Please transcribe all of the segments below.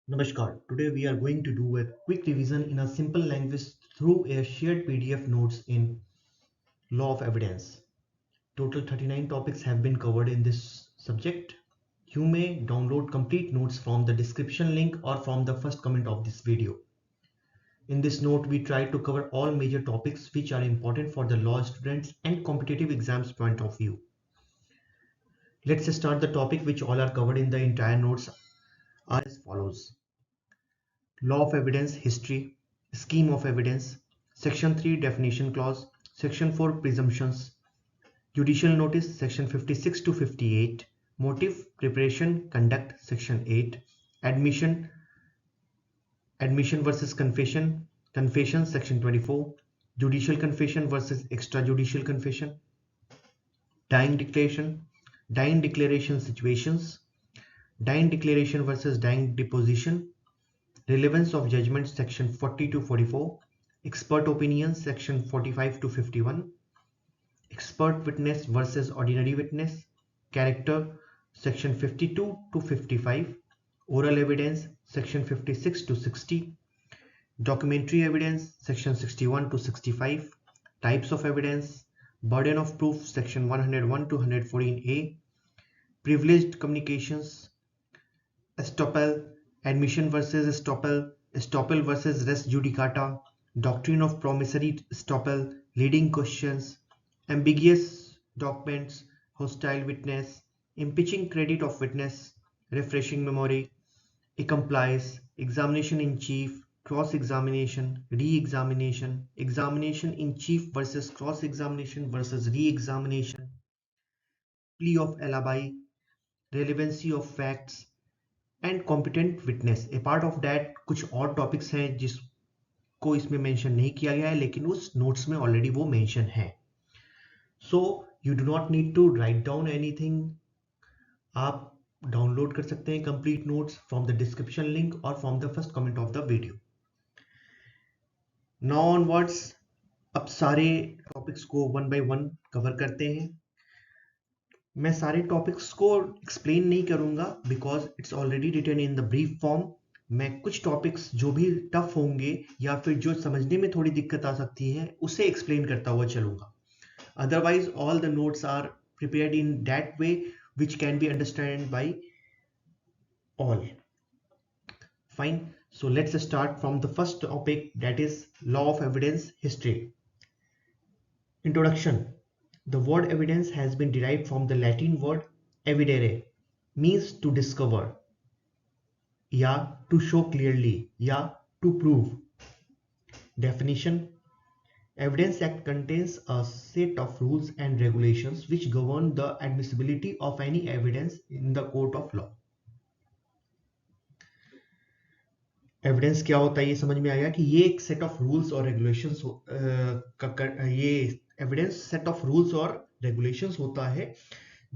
Namaskar. Today we are going to do a quick revision in a simple language through a shared PDF notes in Law of Evidence. Total 39 topics have been covered in this subject. You may download complete notes from the description link or from the first comment of this video. In this note, we try to cover all major topics which are important for the law students and competitive exams point of view. Let's start the topic which all are covered in the entire notes are as follows. Law of Evidence History, Scheme of Evidence, Section 3 Definition Clause, Section 4 Presumptions, Judicial Notice, Section 56 to 58, Motive, Preparation, Conduct, Section 8, Admission versus Confession, Confession, Section 24, Judicial Confession versus Extrajudicial Confession, Dying Declaration Situations, Dying Declaration versus Dying Deposition, Relevance of Judgment Section 40 to 44, Expert Opinions Section 45 to 51, Expert Witness versus Ordinary Witness, Character Section 52 to 55, Oral Evidence Section 56 to 60, Documentary Evidence Section 61 to 65, Types of Evidence, Burden of Proof Section 101 to 114A, Privileged Communications, Estoppel, Admission versus Estoppel, Estoppel versus Res Judicata, Doctrine of Promissory Estoppel, Leading Questions, Ambiguous Documents, Hostile Witness, Impeaching Credit of Witness, Refreshing Memory, Accomplices, Examination in Chief, Cross-Examination, Re-Examination, Examination in Chief versus Cross-Examination versus Re-Examination, Plea of Alibi, Relevancy of Facts, and competent witness. A part of that कुछ और topics हैं जिसको इसमें mention नहीं किया गया है लेकिन उस नोट्स में ऑलरेडी वो मेंशन है. So you do not need to write down anything. आप डाउनलोड कर सकते हैं complete notes from the description link और from the first comment of the video. Now onwards अब सारे टॉपिक्स को वन बाय वन कवर करते हैं. मैं सारे टॉपिक्स को एक्सप्लेन नहीं करूंगा because it's already written in the brief form. मैं कुछ टॉपिक्स जो भी टफ होंगे या फिर जो समझने में थोड़ी दिक्कत आ सकती है उसे एक्सप्लेन करता हुआ चलूंगा. Otherwise all the notes are prepared in that way which can be understand by all. Fine. So let's start from the first topic, that is Law of Evidence History. Introduction. The word evidence has been derived from the Latin word evidere, means to discover, या to show clearly, या to prove. Definition. Evidence Act contains a set of rules and regulations which govern the admissibility of any evidence in the court of law. Evidence क्या होता है ये समझ में आया कि ये एक सेट ऑफ रूल्स और रेगुलेशंस ये एविडेंस सेट ऑफ रूल्स और रेगुलेशंस होता है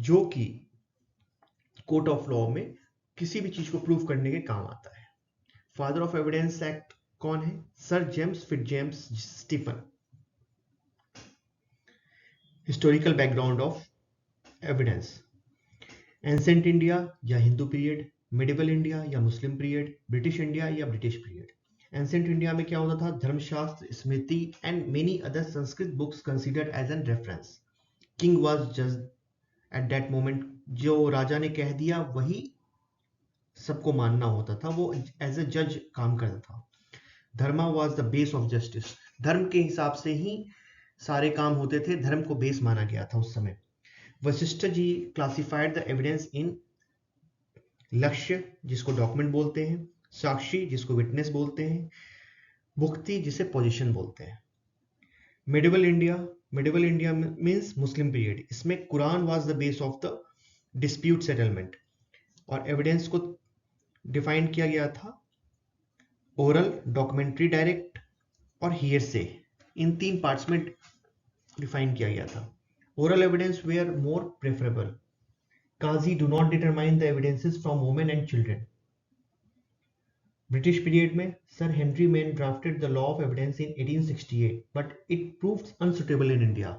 जो कि कोर्ट ऑफ लॉ में किसी भी चीज को प्रूव करने के काम आता है. फादर ऑफ एविडेंस एक्ट कौन है? Sir James Fitzjames Stephen. Historical background of evidence. Ancient India या हिंदू पीरियड, मिडिवल इंडिया या मुस्लिम पीरियड, ब्रिटिश इंडिया या ब्रिटिश पीरियड. एंसेंट इंडिया में क्या होता था? Dharmashastra, smriti and many other Sanskrit books considered as an reference. King was जज at that moment. जो राजा ने कह दिया वही सबको मानना होता था, वो एज ए जज काम करता था. Dharma was the base of justice. धर्म के हिसाब से ही सारे काम होते थे, धर्म को बेस माना गया था उस समय. Vashishtha ji classified the evidence in लक्ष्य, जिसको डॉक्यूमेंट बोलते हैं, साक्षी जिसको विटनेस बोलते हैं, भुक्ति जिसे पोजीशन बोलते हैं. Medieval India means Muslim period. इसमें Quran was the base of the dispute settlement और एविडेंस को डिफाइन किया गया था ओरल, डॉक्यूमेंट्री, डायरेक्ट और हियरसे. इन तीन पार्ट्स में डिफाइन किया गया था. Oral evidence were more preferable. Qazi do not determine the evidences from women and children. British period में Sir Henry Maine drafted the Law of Evidence in 1868, but it proved unsuitable in India.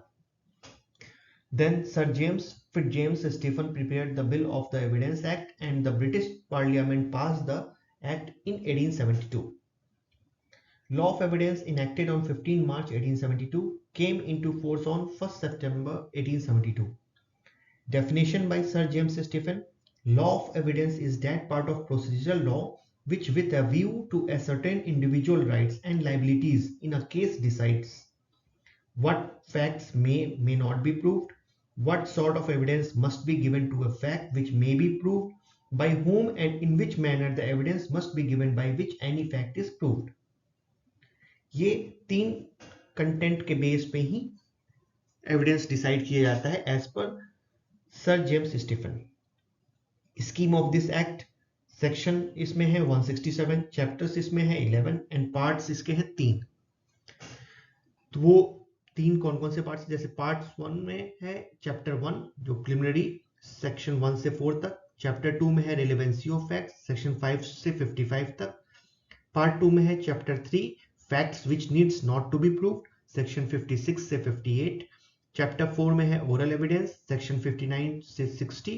Then Sir James Fitzjames Stephen prepared the Bill of the Evidence Act and the British Parliament passed the Act in 1872. Law of evidence enacted on 15 March 1872 came into force on 1st September 1872. Definition by Sir James Stephen. Law of evidence is that part of procedural law which, with a view to ascertain individual rights and liabilities in a case, decides what facts may not be proved, what sort of evidence must be given to a fact which may be proved, by whom and in which manner the evidence must be given by which any fact is proved. ये 3 content के base पे ही evidence decide किया जाता है as per sir James Stephen. Scheme of this act. Section इसमें है 167, chapters इसमें है 11 एंड पार्ट्स इसके हैं 3. तो वो 3 कौन कौन से पार्ट्स, जैसे पार्ट 1 में है चैप्टर 1 जो प्रिलिमिनरी सेक्शन 1 से 4 तक. चैप्टर 2 में है रिलेवेंसी ऑफ फैक्ट्स सेक्शन 5 से 55 तक. पार्ट 2 में है chapter 3 facts which needs not to be proved section 56 से 58. चैप्टर 4 में है ओरल एविडेंस सेक्शन 59 से 60.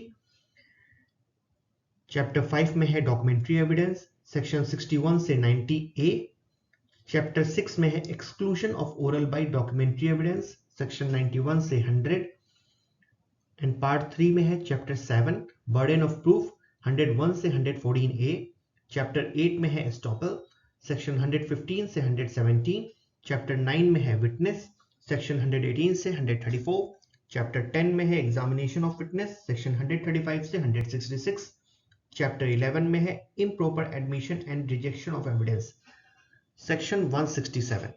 चैप्टर 5 में है डॉक्यूमेंट्री एविडेंस सेक्शन 61 से 90A. चैप्टर 6 में है exclusion of oral by documentary evidence section 91 से 100. एंड पार्ट 3 में है चैप्टर 7 बर्डन ऑफ प्रूफ 101 से 114A. चैप्टर 8 में है एस्टॉपल सेक्शन 115 से 117. चैप्टर 9 में है विटनेस सेक्शन 118 से 134. चैप्टर 10 में है एग्जामिनेशन ऑफ विटनेस सेक्शन 135 से 166. चैप्टर 11 में है improper admission and rejection of evidence section 167.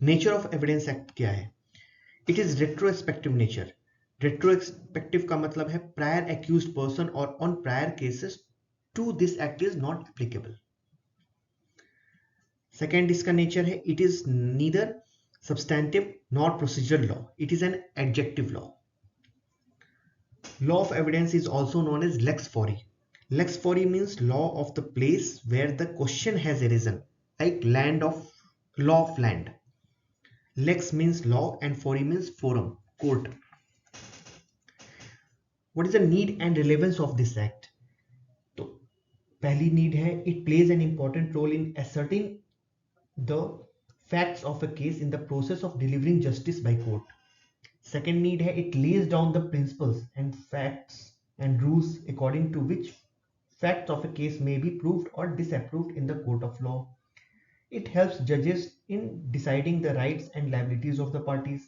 Nature of evidence act क्या है? It is retrospective nature. Retrospective का मतलब है प्रायर एक्यूज्ड पर्सन और on prior cases to this act is not applicable. Second इसका नेचर है it is neither substantive nor procedural law. It is an adjective law. Law of evidence is also known as lex fori. Lex fori means law of the place where the question has arisen, like law of land. Lex means law and fori means forum, court. What is the need and relevance of this act? तो पहली need है it plays an important role in asserting the facts of a case in the process of delivering justice by court. Second need है it lays down the principles and facts and rules according to which facts of a case may be proved or disapproved in the court of law. It helps judges in deciding the rights and liabilities of the parties.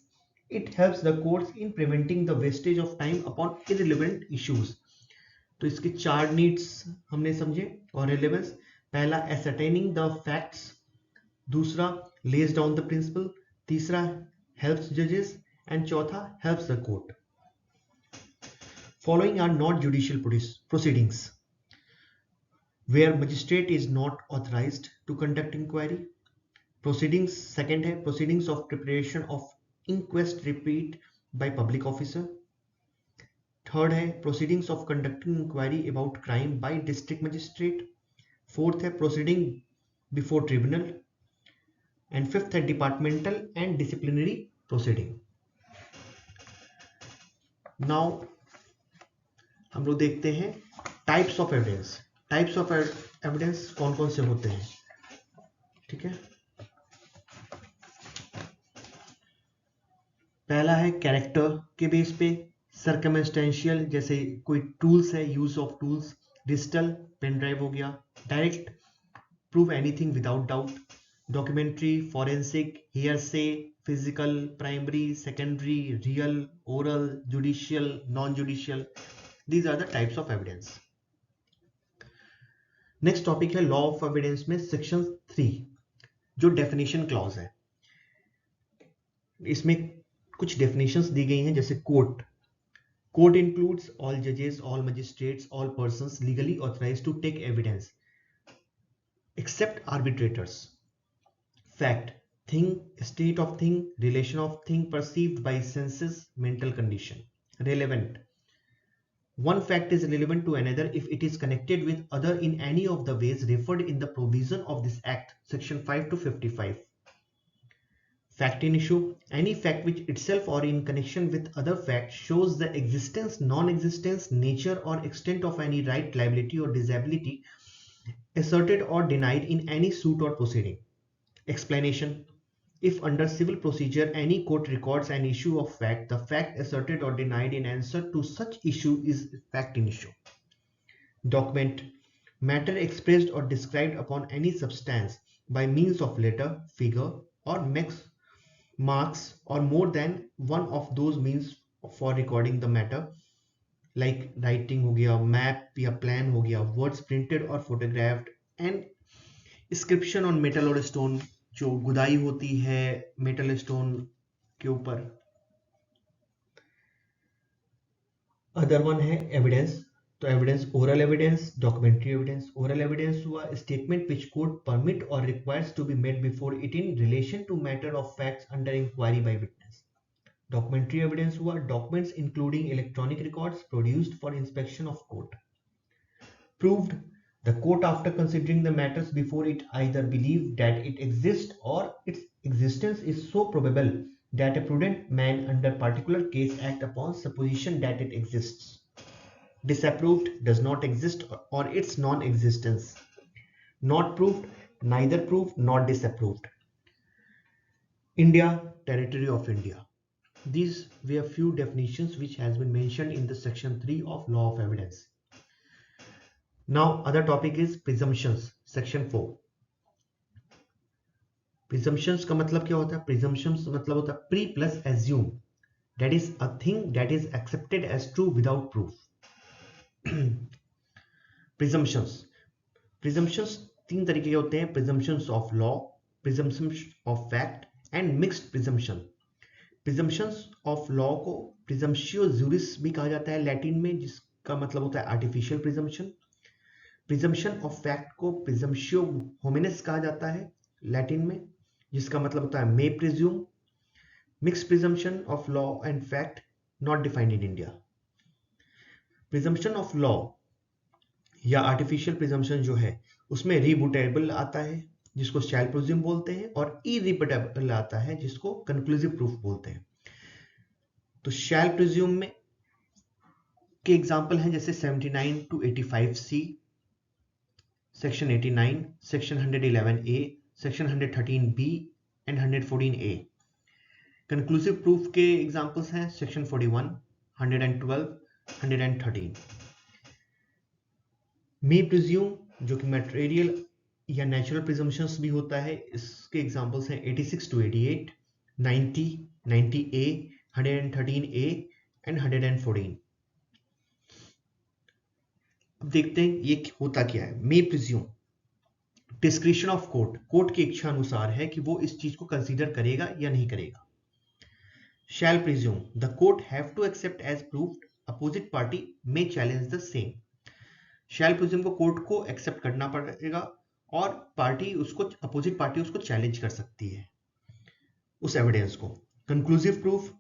It helps the courts in preventing the wastage of time upon irrelevant issues. तो इसके 4 needs हमने समझे. और relevance, पहला ascertaining the facts, दूसरा lays down the principle, तीसरा helps judges, and चौथा helps the court. Following are not judicial proceedings where magistrate is not authorized to conduct inquiry. Proceedings, second है proceedings of preparation of inquest repeat by public officer. Third है proceedings of conducting inquiry about crime by district magistrate. Fourth है proceeding before tribunal. And fifth है departmental and disciplinary proceeding. Now हम लोग देखते हैं types of evidence. Types of evidence कौन कौन से होते हैं? ठीक है, पहला है कैरेक्टर के बेस पे. सर्कमस्टेंशियल, जैसे कोई टूल्स है, use of tools. Digital, pen drive हो गया. Direct, prove anything without doubt. Documentary, forensic, hearsay, physical, primary, secondary, real, oral, judicial, non-judicial. These are the types of evidence. Next topic है law of evidence में section 3 जो definition clause है. इसमें कुछ definitions दी गई हैं, जैसे court. Court includes all judges, all magistrates, all persons legally authorized to take evidence except arbitrators. Fact, thing, state of thing, relation of thing perceived by senses, mental condition. Relevant, one fact is relevant to another if it is connected with other in any of the ways referred in the provision of this act section 5 to 55. Fact in issue, any fact which itself or in connection with other facts shows the existence, non-existence, nature or extent of any right, liability or disability asserted or denied in any suit or proceeding. Explanation. If under civil procedure any court records an issue of fact, the fact asserted or denied in answer to such issue is fact in issue. Document. Matter expressed or described upon any substance by means of letter, figure or marks or more than one of those means for recording the matter, like writing हो गया, map या plan हो गया, words printed or photographed, and inscription on metal और stone, जो गुदाई होती है metal stone के ऊपर. अदर वन है एविडेंस. तो evidence, oral evidence, documentary evidence. Oral evidence हुआ स्टेटमेंट विच कोर्ट परमिट और requires to be made before it in relation to matter of facts under inquiry by witness. Documentary evidence हुआ documents including electronic records produced for inspection of court. Proved, the court after considering the matters before it either believe that it exists or its existence is so probable that a prudent man under particular case act upon supposition that it exists. Disapproved, does not exist or its non-existence. Not proved, neither proved nor disapproved. India, territory of India. These were few definitions which has been mentioned in the section 3 of law of evidence. Now other topic is presumptions, section 4. Presumptions का मतलब क्या होता है? Presumptions मतलब होता है pre plus assume, that is a thing that is accepted as true without proof. Presumptions तीन तरीके के होते हैं: presumptions of law, presumptions of fact and mixed presumption. Presumptions of law को presumptio juris भी कहा जाता है लैटिन में, जिसका मतलब होता है artificial presumption. Presumption of fact को प्रिजम्प्शियो होमिनेस कहा जाता है लैटिन में, जिसका मतलब होता है मे presume. Mix presumption of law and fact not defined in India. Presumption of law या आर्टिफिशियल प्रिजम्पशन जो है उसमें रिबूटेबल आता है जिसको शैल प्रिज्यूम बोलते हैं, और इरिबूटेबल आता है जिसको कंक्लूसिव प्रूफ बोलते हैं. तो शैल प्रिज्यूम में के एग्जांपल हैं जैसे 79 to 85C, Section 89, Section 111A, Section 113B and 114A. Conclusive proof के examples हैं Section 41, 112, 113. May presume जो कि material या natural presumptions भी होता है, इसके examples हैं 86 to 88, 90, 90A, 113A and 114. अब देखते हैं ये होता क्या है. मे presume, discretion of court, court की इच्छा अनुसार है कि वो इस चीज को कंसीडर करेगा या नहीं करेगा. Shall presume, the court have to accept as proved, opposite party may challenge the same. Shall presume को कोर्ट को एक्सेप्ट करना पड़ेगा और पार्टी उसको, अपोजिट पार्टी उसको चैलेंज कर सकती है उस एविडेंस को. Conclusive proof,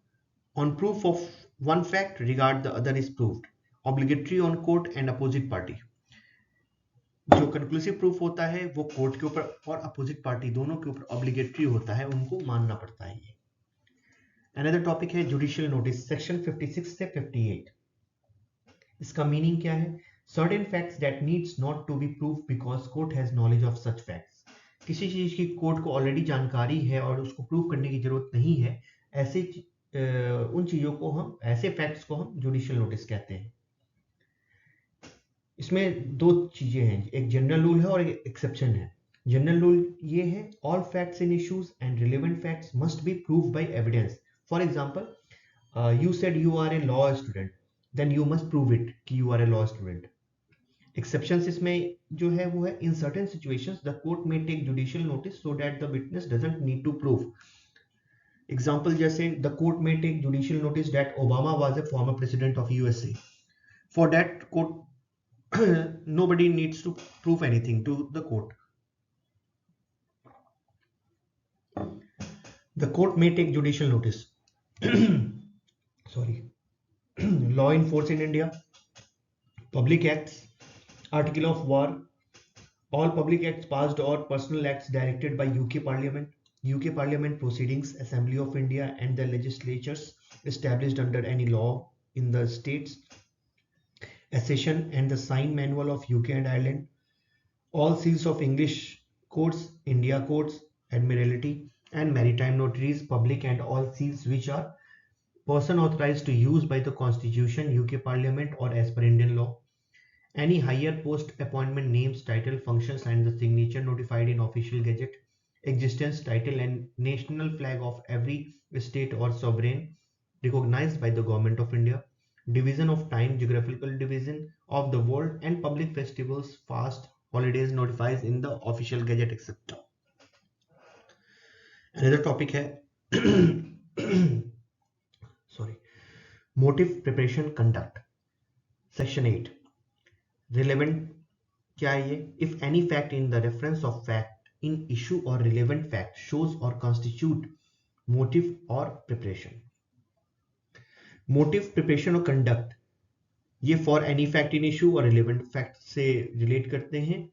on proof of one fact regard the other is proved. Obligatory on court and opposite party. जो कंक्लूसिव प्रूफ होता है वो कोर्ट के ऊपर और अपोजिट पार्टी दोनों के ऊपर ऑब्लिगेटरी होता है, उनको मानना पड़ता है. ये अनदर टॉपिक है जुडिशियल नोटिस, सेक्शन 56 से 58. इसका मीनिंग क्या है? Certain facts that needs not to be proved because court has knowledge of such facts. किसी चीज की कोर्ट को ऑलरेडी जानकारी है और उसको प्रूव करने की जरूरत नहीं है, ऐसे उन चीजों को हम, ऐसे फैक्ट्स को हम जुडिशियल नोटिस कहते हैं. इसमें दो चीजें हैं, एक जनरल रूल है और एक एक्सेप्शन है. जनरल रूल ये है, all facts in issues and relevant facts must be proved by evidence. For example, you said you are a law student, then you must prove it कि you are a law student. Exceptions इसमें जो है वो है, in certain situations the court may take judicial notice so that the witness doesn't need to prove. Example जैसे the court may take judicial notice that Obama was a former president of USA. For that court nobody needs to prove anything to the court. The court may take judicial notice. Sorry. Law in force in India, public acts, article of war, all public acts passed or personal acts directed by UK Parliament, UK Parliament proceedings, Assembly of India and the legislatures established under any law in the states, accession and the sign manual of UK and Ireland, all seals of English courts, India courts, Admiralty and maritime notaries, public and all seals which are person authorized to use by the Constitution, UK Parliament or as per Indian law. Any higher post appointment names, title, functions and the signature notified in official gazette, existence, title and national flag of every state or sovereign recognized by the Government of India, division of time, geographical division of the world and public festivals, fast, holidays notified in the official gazette etc. Another topic है sorry, motive, preparation, conduct. Section 8. Relevant क्या है ये? If any fact in the reference of fact in issue or relevant fact shows or constitute motive or preparation. Motive, preparation और conduct ये for any fact in issue और relevant fact से relate करते हैं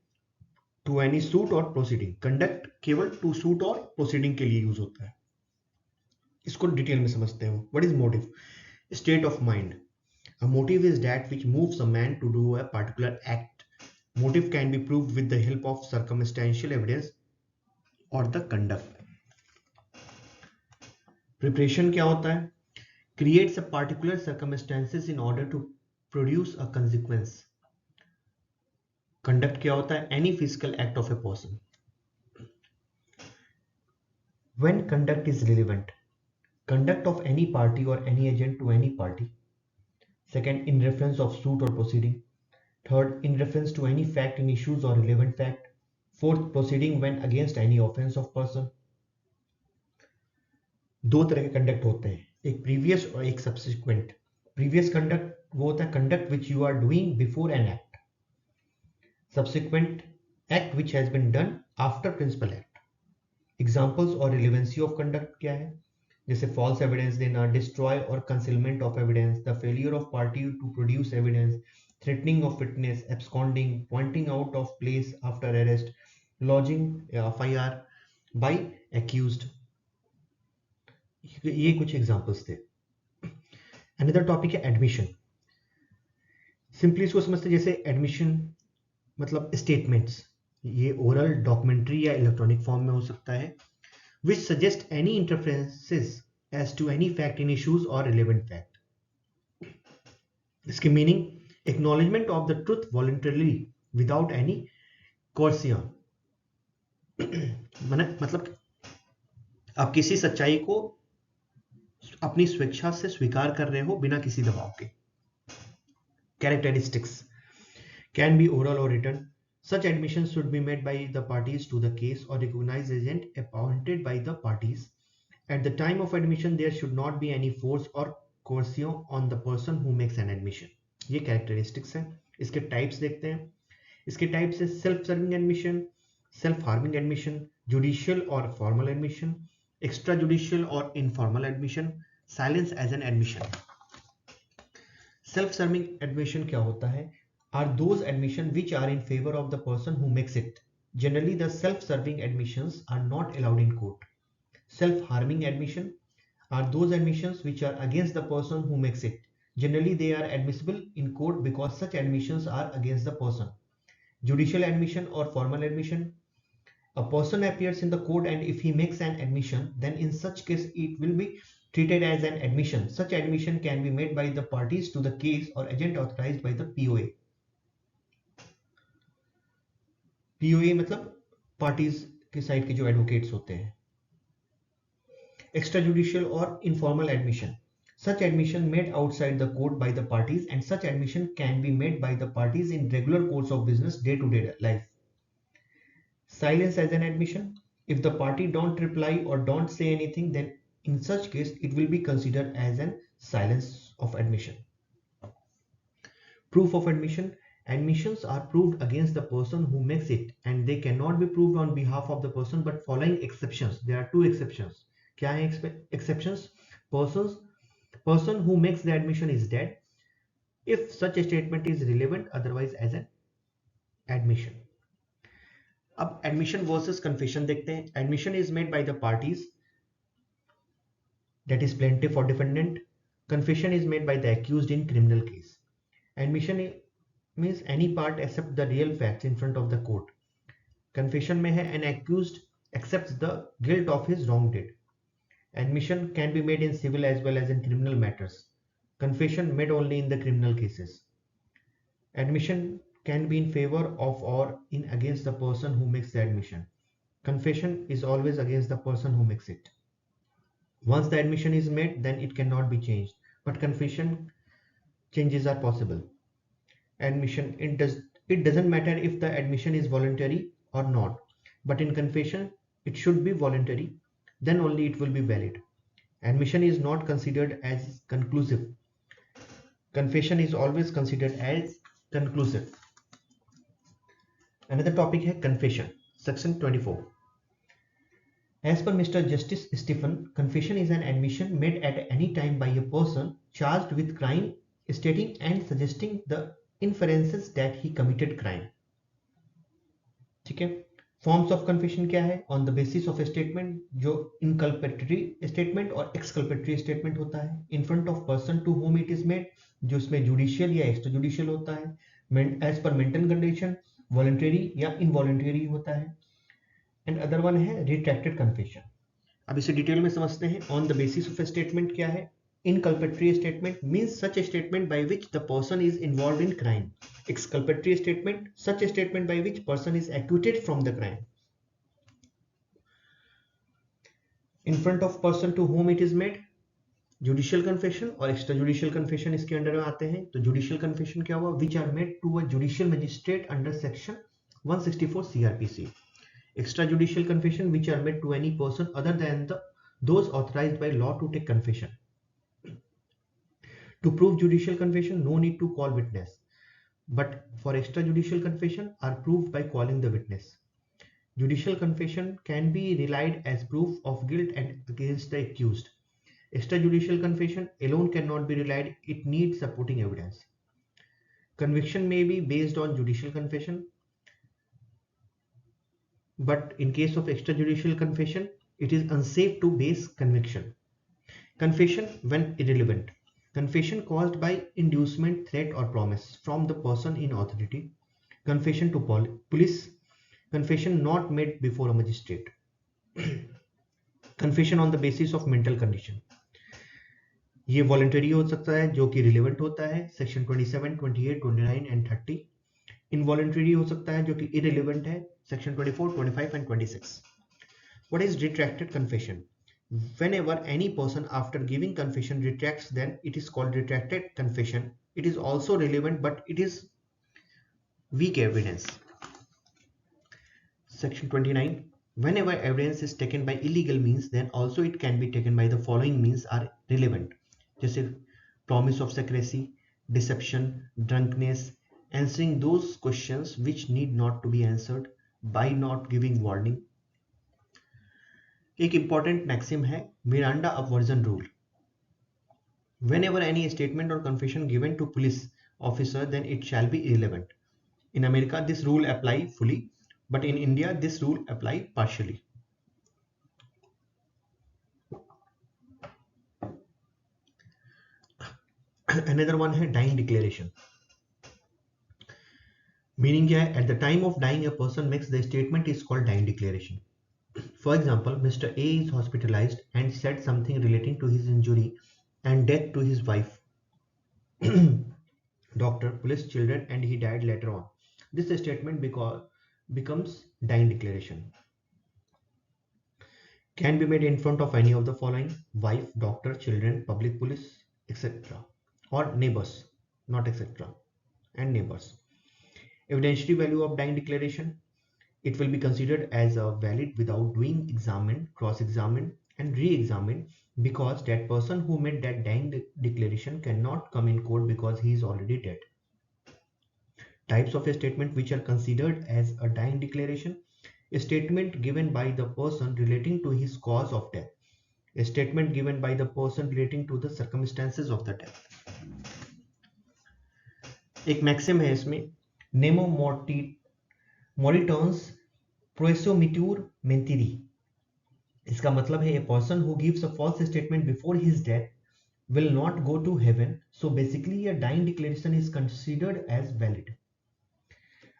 to any suit or proceeding. Conduct केवल to suit और proceeding के लिए यूज होता है. इसको डिटेल में समझते हैं. What is motive? State of mind. A motive is that which moves a man to do a particular act. Motive can be proved with the help of circumstantial evidence or the conduct. Preparation क्या होता है? Creates a particular circumstances in order to produce a consequence. Conduct क्या होता है? Any physical act of a person. When conduct is relevant, conduct of any party or any agent to any party. Second, in reference of suit or proceeding. Third, in reference to any fact in issues or relevant fact. Fourth, proceeding when against any offense of person. दो तरह के conduct होते हैं, एक previous और एक subsequent. Previous conduct वो होता है conduct which you are doing before an act. Subsequent act which has been done after principal act. Examples और रिलेवेंसी ऑफ कंडक्ट क्या है? जैसे फॉल्स एविडेंस देना, डिस्ट्रॉय और concealment of evidence, the failure of party to produce evidence, threatening of witness, absconding, pointing out of place after arrest, lodging FIR by accused. ये कुछ examples थे. Another topic है admission. Simply इसको समझते जैसे admission मतलब statements, ये oral, documentary या इलेक्ट्रॉनिक फॉर्म में हो सकता है, which suggest any interferences as to any fact in issues or relevant fact. इसकी meaning acknowledgement of the truth voluntarily without any coercion. मतलब आप किसी सच्चाई को अपनी स्वेच्छा से स्वीकार कर रहे हो बिना किसी दबाव के. Characteristics can be oral or written. Such admissions should be made by the parties to the case or recognized agent appointed by the parties. At the time of admission, there should not be any force or coercion on the person who makes an admission. ये characteristics हैं. इसके types देखते हैं. इसके types है self serving admission, self harming admission, judicial और formal admission, extra judicial और informal admission, silence as an admission. Self serving admission क्या होता है? Are those admission which are in favour of the person who makes it. Generally the self serving admissions are not allowed in court. Self harming admission are those admissions which are against the person who makes it. Generally, they are admissible in court because such admissions are against the person. Judicial admission or formal admission. A person appears in the court and if he makes an admission, then in such case it will be treated as an admission. Such admission can be made by the parties to the case or agent authorized by the POA. POA मतलब parties के side के जो advocates होते हैं. Extrajudicial or informal admission. Such admission made outside the court by the parties and such admission can be made by the parties in regular course of business day-to-day life. Silence as an admission. If the party don't reply or don't say anything, then in such case it will be considered as an silence of admission. Proof of admission. Admissions are proved against the person who makes it and they cannot be proved on behalf of the person but following exceptions. There are two exceptions. क्या है exceptions? Person who makes the admission is dead if such a statement is relevant, otherwise as an admission. अब admission versus confession देखते हैं. Admission is made by the parties, that is plaintiff or defendant. Confession is made by the accused in criminal case. Admission means any part except the real facts in front of the court. Confession में है an accused accepts the guilt of his wrong deed. Admission can be made in civil as well as in criminal matters. Confession made only in the criminal cases. Admission can be in favor of or in against the person who makes the admission. Confession is always against the person who makes it. Once the admission is made, then it cannot be changed. But confession changes are possible. Admission, it doesn't matter if the admission is voluntary or not. But in confession, it should be voluntary. Then only it will be valid. Admission is not considered as conclusive. Confession is always considered as conclusive. Another topic है confession, section 24. As per Mr. Justice Stephen, confession is an admission made at any time by a person charged with crime, stating and suggesting the inferences that he committed crime. ठीक है. Forms of confession क्या है? On the basis of a statement, जो inculpatory statement और exculpatory statement होता है. In front of person to whom it is made, जो इसमें judicial या extrajudicial होता है. As per mental condition, voluntary या involuntary होता है. एंड अदर वन है रिट्रैक्टेड कन्फेशन. अब इसे डिटेल में समझते हैं. On the basis of a statement क्या है? Inculpatory statement means such a statement by which the person is involved in crime. Exculpatory statement such a statement by which person is acquitted from the crime. In front of person to whom it is made, judicial confession और extra judicial confession इसके अंडर में आते हैं. तो judicial confession क्या हुआ? Which are made to a judicial magistrate under section 164 CRPC. Extrajudicial confession which are made to any person other than those authorized by law to take confession. To prove judicial confession, no need to call witness. But for extrajudicial confession are proved by calling the witness. Judicial confession can be relied as proof of guilt and against the accused. Extrajudicial confession alone cannot be relied, it needs supporting evidence. Conviction may be based on judicial confession, but in case of extrajudicial confession, it is unsafe to base conviction. Confession when irrelevant. Confession caused by inducement, threat or promise from the person in authority. Confession to police. Confession not made before a magistrate. Confession on the basis of mental condition. ये voluntary हो सकता है जो कि relevant होता है, section 27, 28, 29 and 30. Involuntary हो सकता है जो कि इररिलेवेंट है, section 24, 25 and 26. What is retracted confession? Whenever any person after giving confession retracts, then it is called retracted confession. It is also relevant but it is weak evidence. Section 29. Whenever evidence is taken by illegal means, then also it can be taken by the following means are relevant. जैसे promise of secrecy, deception, drunkenness, answering those questions which need not to be answered, by not giving warning. एक important maxim है Miranda aversion rule. Whenever any statement or confession given to police officer, then it shall be irrelevant. In America, this rule apply fully, but in India, this rule apply partially. Another one है dying declaration. Meaning क्या है? At the time of dying, a person makes the statement is called dying declaration. For example, Mr. A is hospitalized and said something relating to his injury and death to his wife, doctor, police, children, and he died later on. This statement becomes dying declaration. Can be made in front of any of the following: wife, doctor, children, public, police, etc. or neighbors, not etc. and neighbors. Evidentiary value of dying declaration. It will be considered as a valid without doing examine, cross-examine and re-examine, because that person who made that dying declaration cannot come in court because he is already dead. Types of a statement which are considered as a dying declaration. A statement given by the person relating to his cause of death. A statement given by the person relating to the circumstances of the death. एक maxim है इसमें, Nemo moritans प्रोएसोमिट्यूर मेंटिरी, इसका मतलब है a person who gives a false statement before his death will not go to heaven, so basically a dying declaration is considered as valid.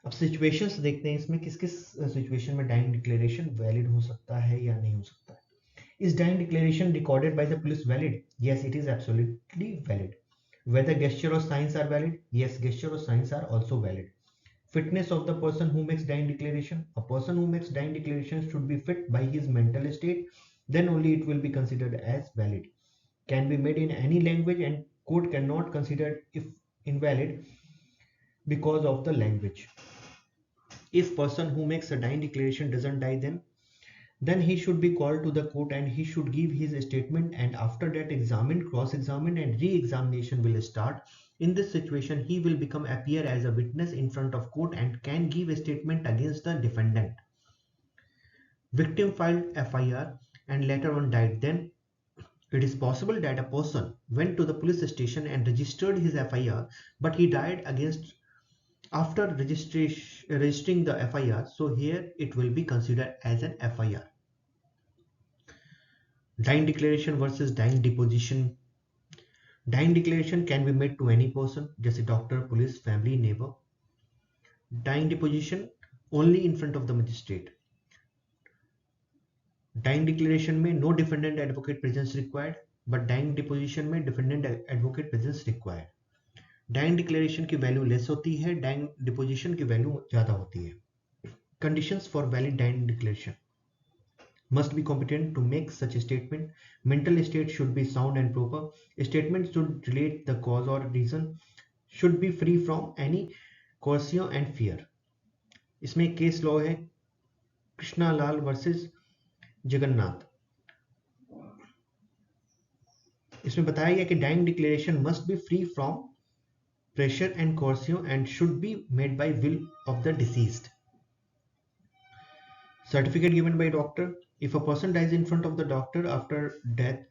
अब situations देखते हैं इसमें किस किस सिचुएशन में डाइंग डिक्लेरेशन वैलिड हो सकता है या नहीं हो सकता है. Is dying declaration recorded by the police valid? Yes, it is absolutely valid. Whether gesture or signs are valid? Yes, gesture or signs are also valid. Fitness of the person who makes dying declaration. A person who makes dying declaration should be fit by his mental state, then only it will be considered as valid. Can be made in any language and court cannot consider if invalid because of the language. If person who makes a dying declaration doesn't die, then he should be called to the court and he should give his statement, and after that examined, cross-examined, and re-examination will start. In this situation, he will become appear as a witness in front of court and can give a statement against the defendant. Victim filed FIR and later on died. Then it is possible that a person went to the police station and registered his FIR, but he died after registering the FIR, so here it will be considered as an FIR. Dying declaration versus dying deposition. Dying declaration can be made to any person, जैसे doctor, police, family, neighbor. Dying deposition only in front of the magistrate. Dying declaration में no defendant advocate presence required, but dying deposition में defendant advocate presence required. Dying declaration की value less होती है, dying deposition की value ज्यादा होती है. Conditions for valid dying declaration: must be competent to make such a statement, mental state should be sound and proper, statement should relate the cause or reason, should be free from any coercion and fear. इसमें एक case law है कृष्णा लाल versus Jagannath. इसमें बताया गया कि dying declaration must be free from pressure and coercion and should be made by will of the deceased. Certificate given by doctor. If a person dies in front of the doctor after death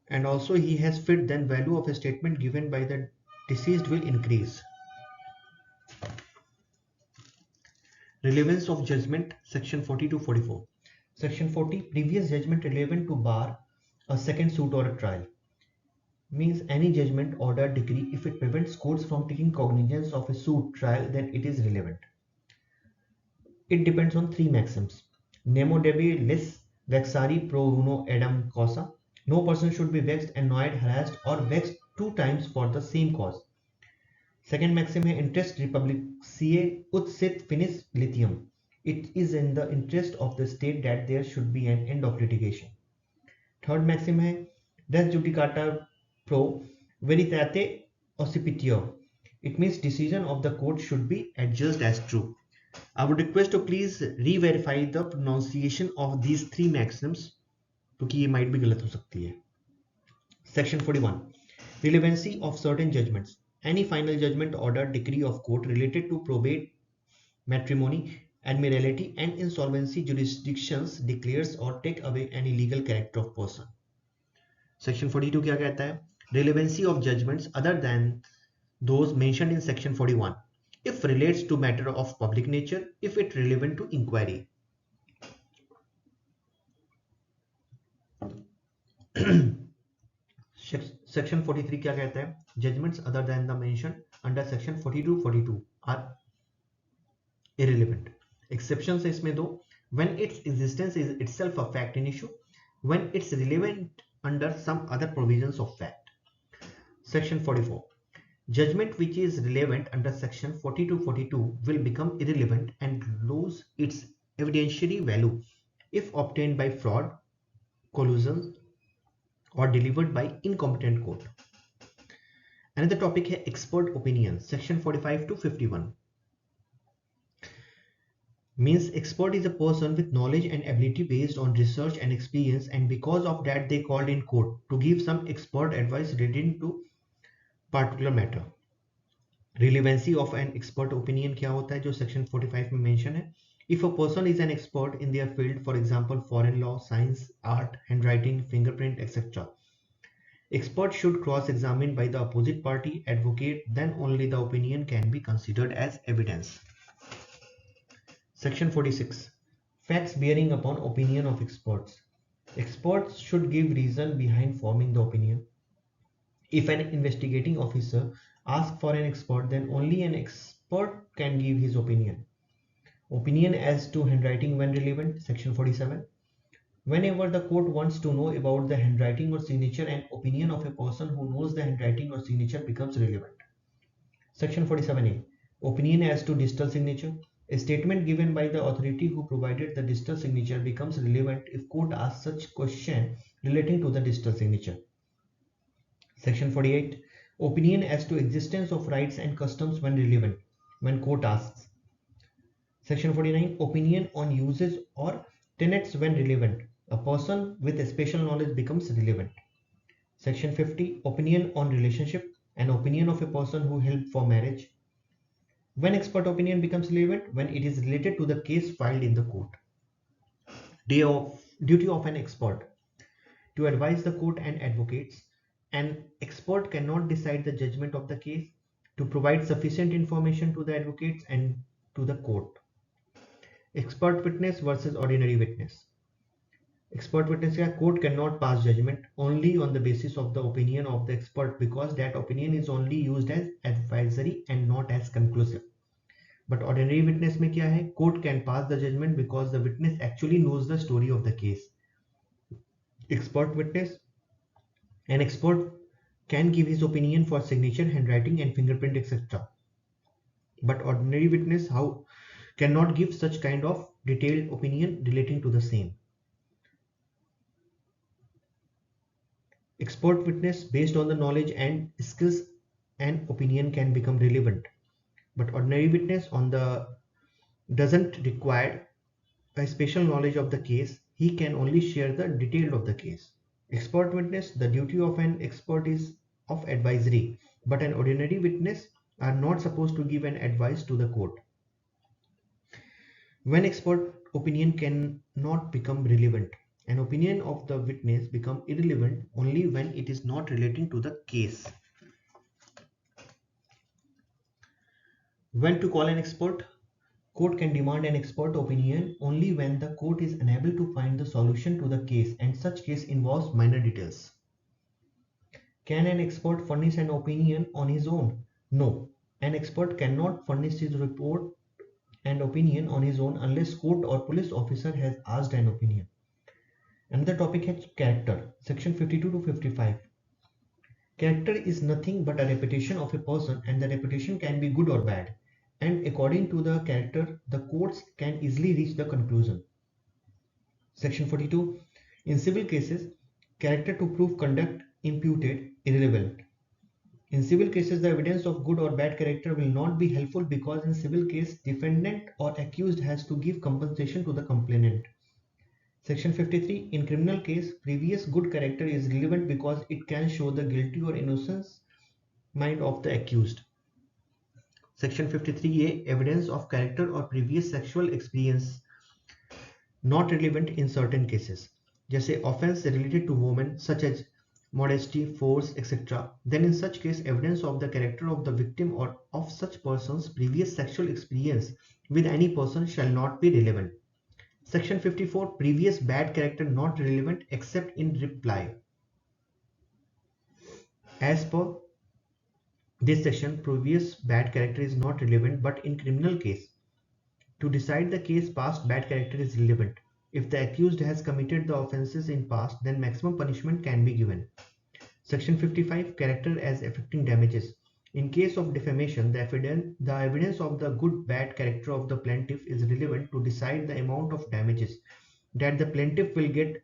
and also he has fit, then value of a statement given by the deceased will increase. Relevance of judgment, section 40 to 44. Section 40, previous judgment relevant to bar a second suit or a trial. Means any judgment, order, decree, if it prevents courts from taking cognizance of a suit trial, then it is relevant. It depends on three maxims. Nemo debi lis vexari pro uno edam causa. No person should be vexed, annoyed, harassed or vexed two times for the same cause. Second maxim है interest republicae ut sit finis litium. It is in the interest of the state that there should be an end of litigation. Third maxim है res judicata pro veritate occipitio. It means decision of the court should be adjudged as true. I would request to please re-verify the pronunciation of these three maxims क्योंकि ये might भी गलत हो सकती है. Section 41. Relevancy of certain judgments. Any final judgment, order, decree of court related to probate, matrimony, admiralty and insolvency jurisdictions declares or take away any legal character of person. Section 42 क्या कहता है? Relevancy of judgments other than those mentioned in section 41 if relates to matter of public nature, if it relevant to inquiry. Section 43 क्या कहता है? Judgments other than the mentioned under section 42 are irrelevant. Exceptions है इसमें दो. When its existence is itself a fact in issue, when it's relevant under some other provisions of fact. Section 44. Judgment which is relevant under section 42 will become irrelevant and lose its evidentiary value if obtained by fraud, collusion or delivered by incompetent court. Another topic है expert opinion. Section 45 to 51. Means expert is a person with knowledge and ability based on research and experience, and because of that they called in court to give some expert advice relating to particular matter. Relevancy of an expert opinion क्या होता है जो section 45 में mention है? If a person is an expert in their field, for example foreign law, science, art, handwriting, fingerprint, etc. Expert should cross-examined by the opposite party advocate, then only the opinion can be considered as evidence. Section 46. Facts bearing upon opinion of experts. Experts should give reason behind forming the opinion. If an investigating officer asks for an expert, then only an expert can give his opinion. Opinion as to handwriting when relevant. Section 47. Whenever the court wants to know about the handwriting or signature, an opinion of a person who knows the handwriting or signature becomes relevant. Section 47A. Opinion as to digital signature. A statement given by the authority who provided the digital signature becomes relevant if court asks such question relating to the digital signature. Section 48. Opinion as to existence of rights and customs when relevant, when court asks. Section 49. Opinion on uses or tenets when relevant. A person with a special knowledge becomes relevant. Section 50. Opinion on relationship. An opinion of a person who helped for marriage. When expert opinion becomes relevant, when it is related to the case filed in the court. Duty of an expert. To advise the court and advocates. An expert cannot decide the judgment of the case. To provide sufficient information to the advocates and to the court. Expert witness versus ordinary witness. Expert witness का court cannot pass judgment only on the basis of the opinion of the expert because that opinion is only used as advisory and not as conclusive. But ordinary witness में क्या है? Court can pass the judgment because the witness actually knows the story of the case. Expert witness. An expert can give his opinion for signature, handwriting and fingerprint etc. But ordinary witness cannot give such kind of detailed opinion relating to the same. Expert witness based on the knowledge and skills and opinion can become relevant, but ordinary witness doesn't require a special knowledge of the case. He can only share the detail of the case. Expert witness, the duty of an expert is of advisory, but an ordinary witness are not supposed to give an advice to the court. When expert opinion cannot become relevant, an opinion of the witness become irrelevant only when it is not relating to the case. When to call an expert? Court can demand an expert opinion only when the court is unable to find the solution to the case and such case involves minor details. Can an expert furnish an opinion on his own? No. An expert cannot furnish his report and opinion on his own unless court or police officer has asked an opinion. Another topic is character. Section 52 to 55. Character is nothing but a reputation of a person, and the reputation can be good or bad. And according to the character, the courts can easily reach the conclusion. Section 42. In civil cases, character to prove conduct imputed irrelevant. In civil cases, the evidence of good or bad character will not be helpful because in civil case, defendant or accused has to give compensation to the complainant. Section 53. In criminal case, previous good character is relevant because it can show the guilty or innocence mind of the accused. Section 53A. Evidence of character or previous sexual experience not relevant in certain cases. जैसे offense related to women such as modesty, force, etc. Then in such case, evidence of the character of the victim or of such person's previous sexual experience with any person shall not be relevant. Section 54. Previous bad character not relevant except in reply. As per this section, previous bad character is not relevant, but in criminal case, to decide the case, past bad character is relevant. If the accused has committed the offences in past, then maximum punishment can be given. Section 55. Character as affecting damages. In case of defamation, the evidence of the good bad character of the plaintiff is relevant to decide the amount of damages that the plaintiff will get,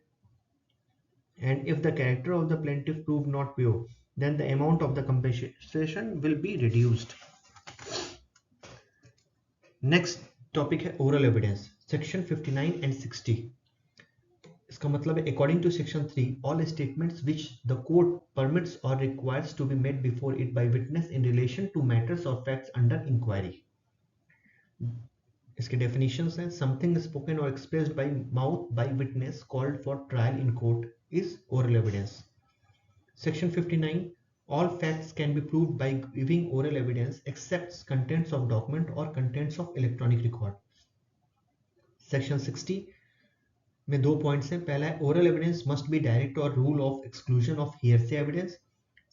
and if the character of the plaintiff prove not pure, then the amount of the compensation will be reduced. Next topic है oral evidence. Section 59 and 60. इसका मतलब है according to section 3, all statements which the court permits or requires to be made before it by witness in relation to matters or facts under inquiry. इसके definitions हैं: something spoken or expressed by mouth by witness called for trial in court is oral evidence. Section 59. All facts can be proved by giving oral evidence except contents of document or contents of electronic record. Section 60 में 2 points हैं. पहला है oral evidence must be direct और rule of exclusion of hearsay evidence.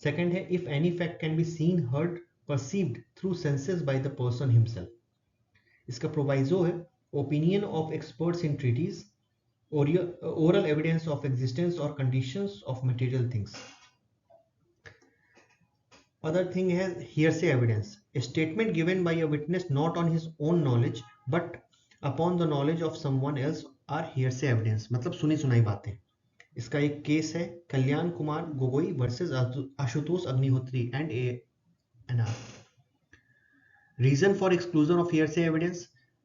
Second है if any fact can be seen, heard, perceived through senses by the person himself. इसका proviso है opinion of experts in treatises, oral evidence of existence or conditions of material things. Other thing is hearsay evidence, a statement given by a witness not on his own knowledge but upon the knowledge of someone else are hearsay evidence. मतलब सुनी सुनाई बातें. इसका एक case है Kalyan Kumar Gogoi versus Ashutosh Agnihotri and ANR. Reason for exclusion of hearsay evidence: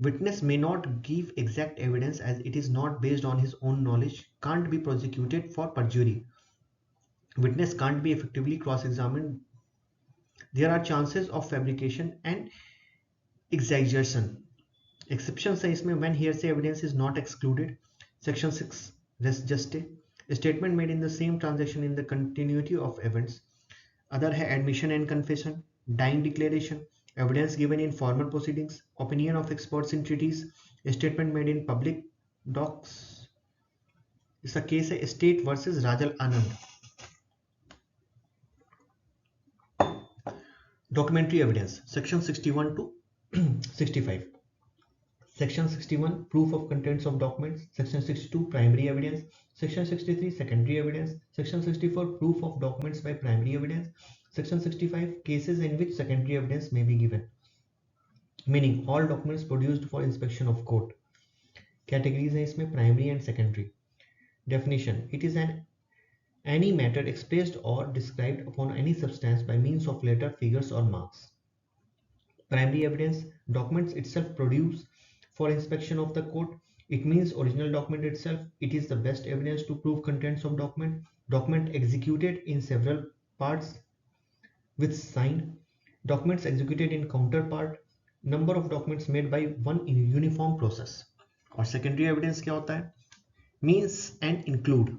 witness may not give exact evidence as it is not based on his own knowledge, can't be prosecuted for perjury. Witness can't be effectively cross-examined. There are chances of fabrication and exaggeration. Exceptions है इसमें when hearsay evidence is not excluded. Section 6 res juste, a statement made in the same transaction in the continuity of events. Other है admission and confession, dying declaration, evidence given in formal proceedings, opinion of experts in treaties, a statement made in public docs. इसका case है state versus Rajal Anand. Documentary evidence section 61 to 65. Section 61 proof of contents of documents. Section 62 primary evidence. Section 63 secondary evidence. Section 64 proof of documents by primary evidence. Section 65 cases in which secondary evidence may be given, meaning all documents produced for inspection of court. Categories हैं इसमें primary and secondary. Definition: it is any matter expressed or described upon any substance by means of letter, figures or marks. Primary evidence: documents itself produced for inspection of the court. It means original document itself. It is the best evidence to prove contents of document. Document executed in several parts with sign. Documents executed in counterpart. Number of documents made by one uniform process. और secondary evidence क्या होता है? Means and include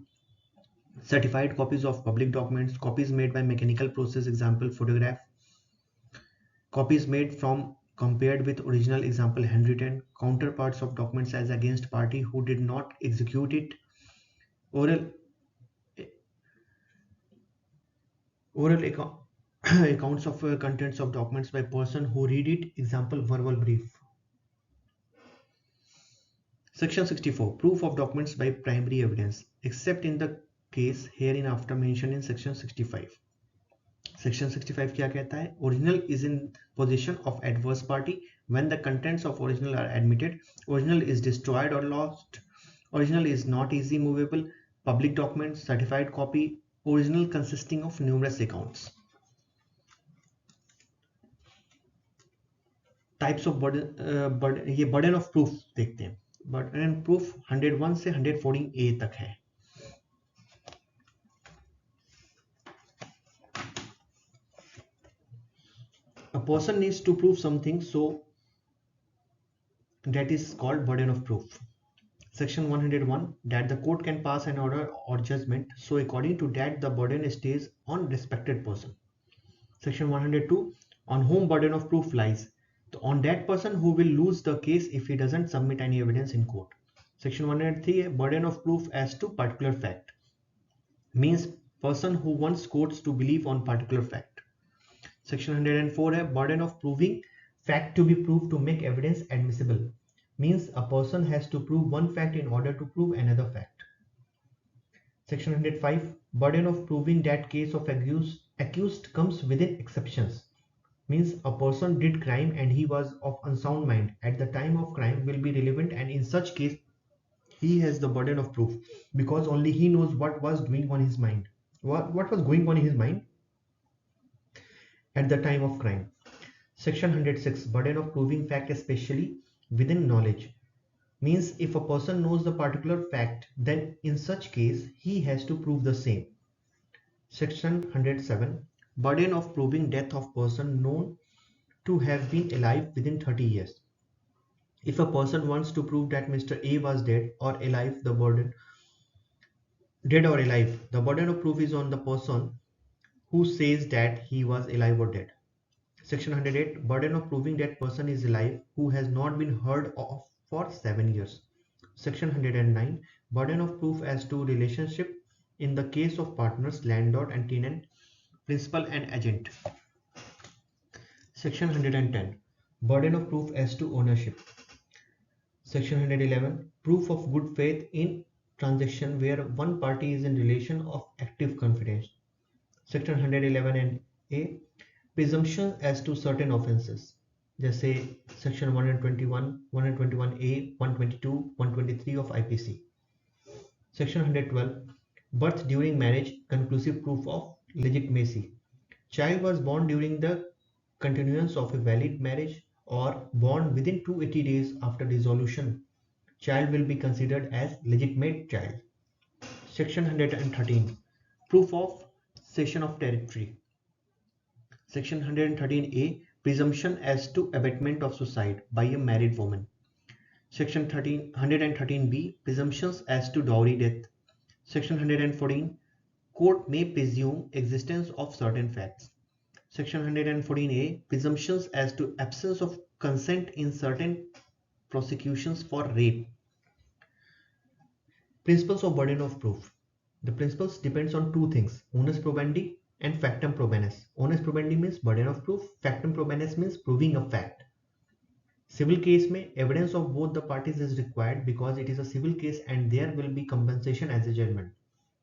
certified copies of public documents, copies made by mechanical process, example photograph, copies made from compared with original, example handwritten, counterparts of documents as against party who did not execute it, oral accounts of contents of documents by person who read it, example verbal brief. Section 64 proof of documents by primary evidence except in the case hereinafter mentioned in section 65. Section 65 क्या कहता है? Original is in possession of adverse party when the contents of original are admitted. Original is destroyed or lost. Original is not easily movable. Public documents, certified copy, original consisting of numerous accounts. Types of ये burden of proof देखते हैं. Burden of proof 101 से 114A तक है. A person needs to prove something, so that is called burden of proof. Section 101 that the court can pass an order or judgment, so according to that the burden stays on respected person. Section 102 on whom burden of proof lies, on that person who will lose the case if he doesn't submit any evidence in court. Section 103 burden of proof as to particular fact, means person who wants courts to believe on particular fact. Section 104 है burden of proving fact to be proved to make evidence admissible, means a person has to prove one fact in order to prove another fact. Section 105 burden of proving that case of accused comes within exceptions, means a person did crime and he was of unsound mind at the time of crime will be relevant, and in such case he has the burden of proof because only he knows what was going on his mind, what was going on in his mind at the time of crime. Section 106 burden of proving fact especially within knowledge, means if a person knows the particular fact then in such case he has to prove the same. Section 107 burden of proving death of person known to have been alive within 30 years. If a person wants to prove that Mr. A was dead or alive, the burden of proof is on the person who says that he was alive or dead. Section 108 burden of proving that person is alive who has not been heard of for 7 years. Section 109, burden of proof as to relationship in the case of partners, landlord and tenant, principal and agent. Section 110, burden of proof as to ownership. Section 111, proof of good faith in transaction where one party is in relation of active confidence. Section 111 and A, presumption as to certain offences, जैसे section 121, 121A, 122, 123 of IPC. Section 112, birth during marriage, conclusive proof of legitimacy. Child was born during the continuance of a valid marriage or born within 280 days after dissolution. Child will be considered as legitimate child. Section 113, proof of cession of territory. Section 113A, presumption as to abatement of suicide by a married woman. Section 113B, presumptions as to dowry death. Section 114, court may presume existence of certain facts. Section 114A, presumptions as to absence of consent in certain prosecutions for rape. Principles of burden of proof. The principles depends on two things, onus probandi and factum probanis. Onus probandi means burden of proof, factum probanis means proving a fact. Civil case में evidence of both the parties is required because it is a civil case and there will be compensation as a judgment.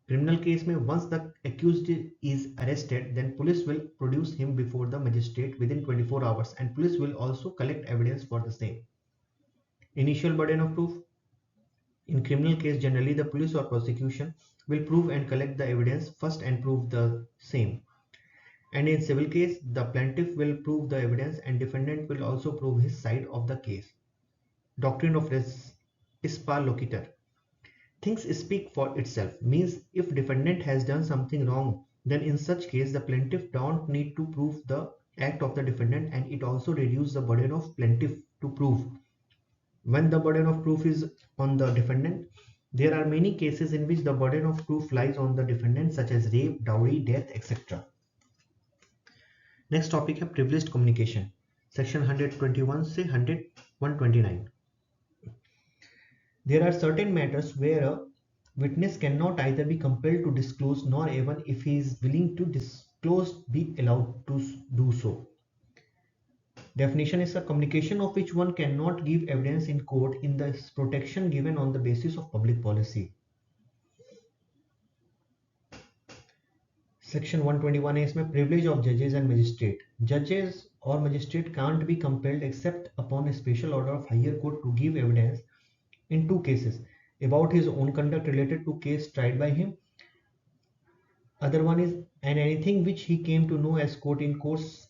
Criminal case में once the accused is arrested, then police will produce him before the magistrate within 24 hours and police will also collect evidence for the same. Initial burden of proof. In criminal case, generally the police or prosecution will prove and collect the evidence first and prove the same. And in civil case, the plaintiff will prove the evidence and defendant will also prove his side of the case. Doctrine of res ispa loquitur. Things speak for itself means if defendant has done something wrong, then in such case the plaintiff don't need to prove the act of the defendant and it also reduces the burden of plaintiff to prove. When the burden of proof is on the defendant, there are many cases in which the burden of proof lies on the defendant such as rape, dowry, death, etc. Next topic है privileged communication. Section 121 से 129. There are certain matters where a witness cannot either be compelled to disclose nor even if he is willing to disclose be allowed to do so. Definition is a communication of which one cannot give evidence in court in the protection given on the basis of public policy. Section 121 is में privilege of judges and magistrate. Judges or magistrate can't be compelled except upon a special order of higher court to give evidence in two cases about his own conduct related to case tried by him. Other one is and anything which he came to know as court in course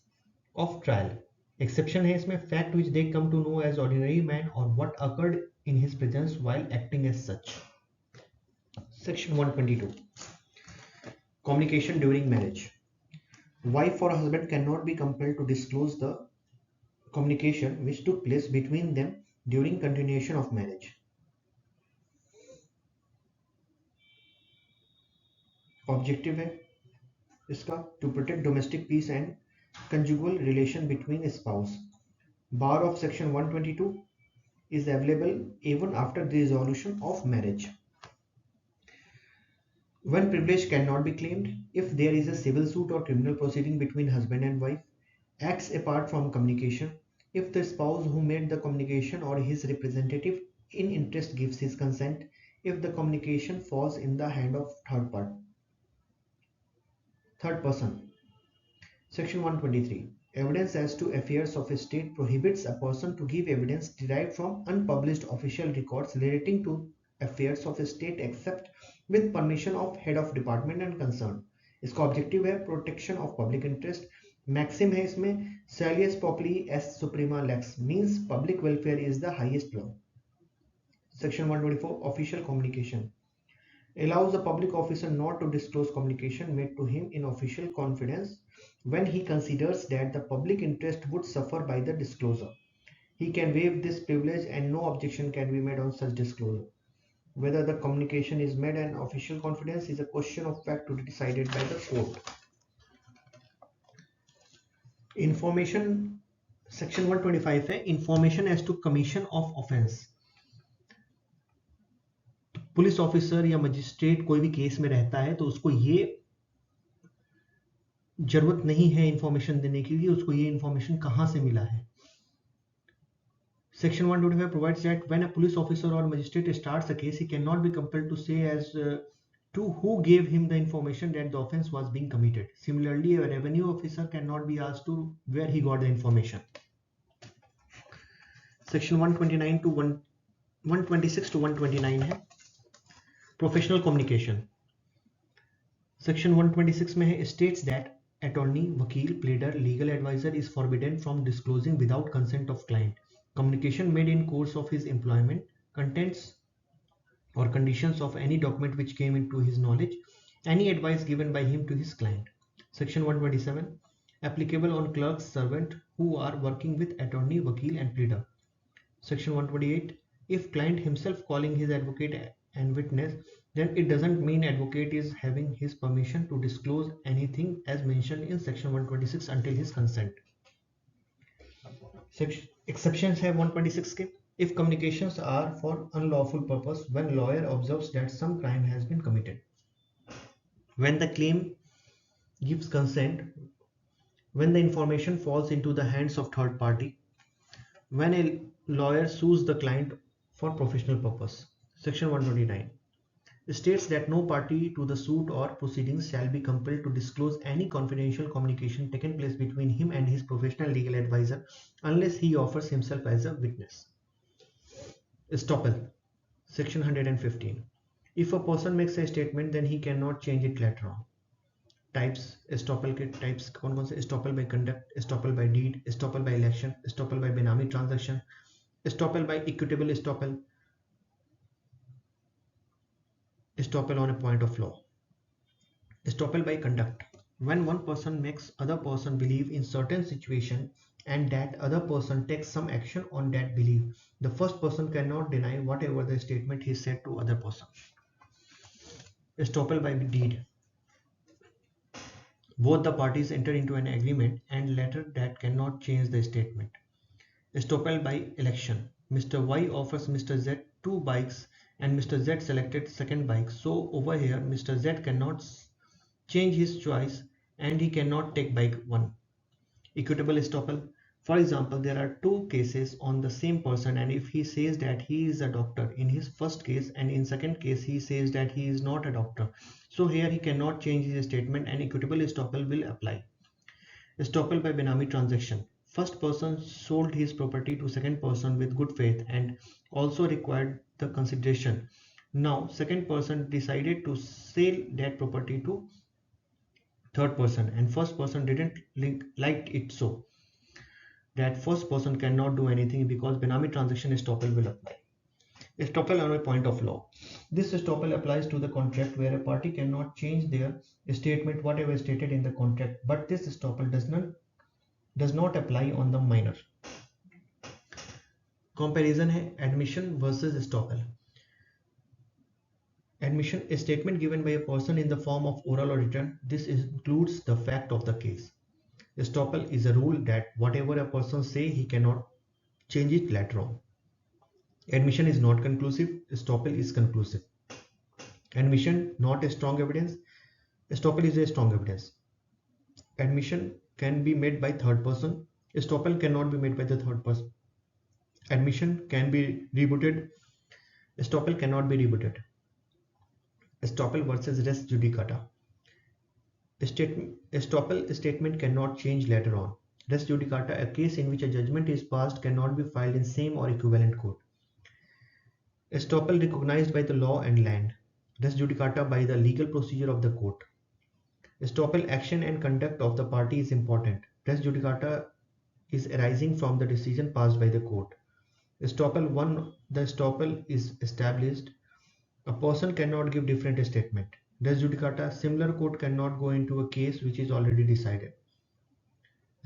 of trial. Exception है इसमें fact which they come to know as ordinary man or what occurred in his presence while acting as such. Section 122. Communication during marriage. Wife or husband cannot be compelled to disclose the communication which took place between them during continuation of marriage. Objective है इसका to protect domestic peace and conjugal relation between a spouse. Bar of section 122 is available even after the dissolution of marriage. When privilege cannot be claimed, if there is a civil suit or criminal proceeding between husband and wife, acts apart from communication, if the spouse who made the communication or his representative in interest gives his consent, if the communication falls in the hand of third person. Section 123. Evidence as to affairs of a state prohibits a person to give evidence derived from unpublished official records relating to affairs of a state except with permission of head of department and concern. इसका objective है protection of public interest. Maxim है इसमें सैलियस पॉपुली एस सुप्रीमा लेक्स means public welfare is the highest law. Section 124. Official communication allows a public officer not to disclose communication made to him in official confidence when he considers that the public interest would suffer by the disclosure. He can waive this privilege and no objection can be made on such disclosure. Whether the communication is made in official confidence is a question of fact to be decided by the court. Information. Section 125 है information as to commission of offence. Police officer या magistrate कोई भी case में रहता है तो उसको ये जरूरत नहीं है इंफॉर्मेशन देने के लिए, उसको ये इंफॉर्मेशन कहां से मिला है। Section 125 provides that when a police officer or magistrate starts a case, he cannot be compelled to say as to who gave him the information that the offense was being committed. Similarly, a revenue officer cannot be asked to where he got the information. Section 129 to 126 to 129 है professional communication. Section 126 में है states that attorney, वकील, pleader, legal advisor is forbidden from disclosing without consent of client communication made in course of his employment, contents or conditions of any document which came into his knowledge, any advice given by him to his client. Section 127 applicable on clerks, servant who are working with attorney, vakil and pleader. Section 128 if client himself calling his advocate and witness, then it doesn't mean advocate is having his permission to disclose anything as mentioned in section 126 until his consent. Exceptions have 126 के if communications are for unlawful purpose when lawyer observes that some crime has been committed, when the claim gives consent, when the information falls into the hands of third party, when a lawyer sues the client for professional purpose. Section 129 states that no party to the suit or proceedings shall be compelled to disclose any confidential communication taken place between him and his professional legal advisor unless he offers himself as a witness. Estoppel, section 115. If a person makes a statement, then he cannot change it later on. Types, estoppel के types कौन कौन से? Estoppel by conduct, estoppel by deed, estoppel by election, estoppel by benami transaction, estoppel by equitable estoppel, estoppel on a point of law. Estoppel by conduct. When one person makes other person believe in certain situation and that other person takes some action on that belief, the first person cannot deny whatever the statement he said to other person. Estoppel by deed. Both the parties enter into an agreement and letter that cannot change the statement. Estoppel by election. Mr. Y offers Mr. Z 2 bikes and Mr. Z selected second bike. So over here Mr. Z cannot change his choice and he cannot take bike 1. Equitable estoppel. For example, there are two cases on the same person and if he says that he is a doctor in his first case and in second case he says that he is not a doctor. So here he cannot change his statement and equitable estoppel will apply. Estoppel by benami transaction. First person sold his property to second person with good faith and also required the consideration. Now second person decided to sell that property to third person and first person didn't like it, so that first person cannot do anything because benami transaction estoppel will apply. Estoppel on a point of law. This estoppel applies to the contract where a party cannot change their statement whatever stated in the contract, but this estoppel does not apply on the minor. Comparison है admission versus estoppel. Admission, a statement given by a person in the form of oral or written. This includes the fact of the case. Estoppel is a rule that whatever a person say, he cannot change it later on. Admission is not conclusive. Estoppel is conclusive. Admission not a strong evidence. Estoppel is a strong evidence. Admission can be made by third person. Estoppel cannot be made by the third person. Admission can be rebutted. Estoppel cannot be rebutted. Estoppel versus res judicata. Estoppel statement cannot change later on. Res judicata, a case in which a judgment is passed, cannot be filed in same or equivalent court. Estoppel recognized by the law and land. Res judicata by the legal procedure of the court. Estoppel action and conduct of the party is important. Res judicata is arising from the decision passed by the court. Estoppel 1. The estoppel is established. A person cannot give different statement. Res judicata, similar court cannot go into a case which is already decided.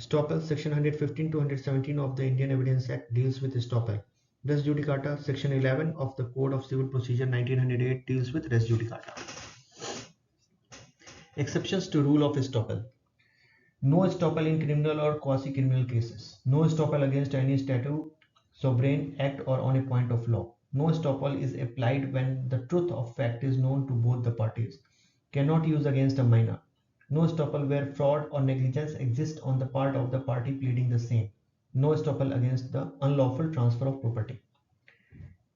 Estoppel, section 115 to 117 of the Indian Evidence Act deals with estoppel. Res judicata, section 11 of the Code of Civil Procedure 1908 deals with res judicata. Exceptions to rule of estoppel. No estoppel in criminal or quasi-criminal cases. No estoppel against any statute, sovereign act or on a point of law. No estoppel is applied when the truth of fact is known to both the parties. Cannot use against a minor. No estoppel where fraud or negligence exists on the part of the party pleading the same. No estoppel against the unlawful transfer of property.